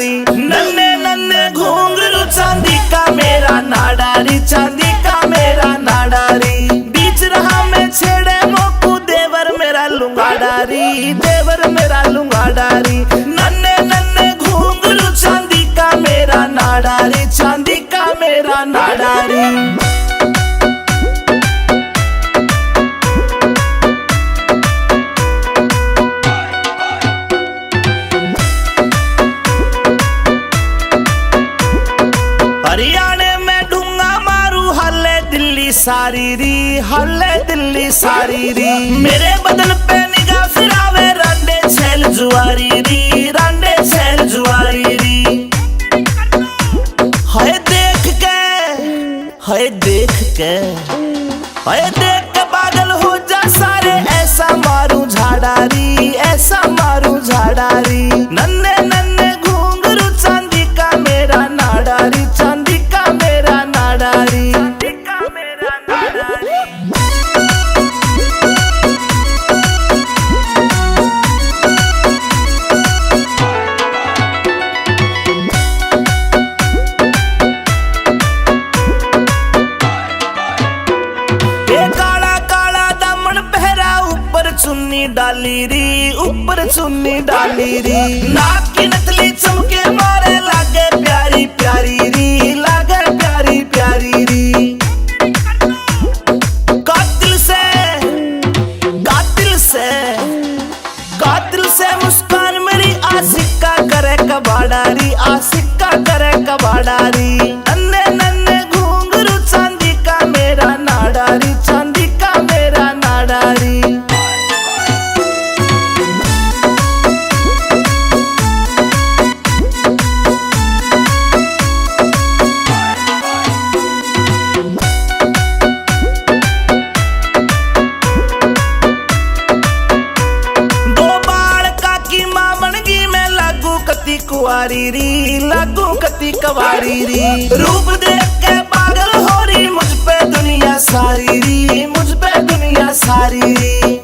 नाडारी। नन्हे नन्हे घुंघरू चांदी का मेरा नाडारी, चांदी का मेरा नाडारी। बीच रहा मैं छेड़े मोकू देवर मेरा लुंगाडारी, देवर मेरा लुंगाडारी। नन्हे नन्हे घुंघरू चांदी का मेरा नाडारी, चांदी का मेरा नाडारी। हरियाणे में ढूंगा मारू हल्ले दिल्ली सारी री, हल्ले दिल्ली सारी री। मेरे बदन पे निगाह फिरावे रांडे छैल जुआरी री, रांडे छैल जुआरी री। हाय देख के, हाय देख के, हाय देख के पागल हो जा सारे। ऐसा मारू झाड़ारी, ऐसा मारू झाड़ारी। नन्हे नन्हे घुंघरू चांदी का मेरा नाडारी, चांदी का मेरा नाडारी, चांदी का मेरा नाडारी। काला काला दामन पहरा ऊपर चुन्नी डाली री, ऊपर चुन्नी डाली री। नाक की नथली चमके मारे लागे प्यारी प्यारी री, लागे प्यारी प्यारी री। कातिल से, कातिल से, कातिल से मुस्कान मेरी आशिका करे कबाडारी, आशिका करे कबाडारी। नन्हे नन्हे घुंघरू चांदी का मेरा नाडारी, चांदी का मेरा नाडारी। कुआरी री, लागू कती कवारी री। रूप देख के पागल हो रही मुझ पे दुनिया सारी री, मुझ पे दुनिया सारी री।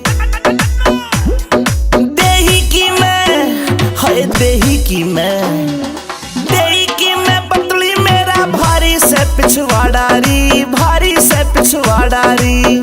देही की मैं, हाय देही की मैं, देही की मैं पतली मेरा भारी से पिछवाड़ा री, भारी से पिछवाड़ा री।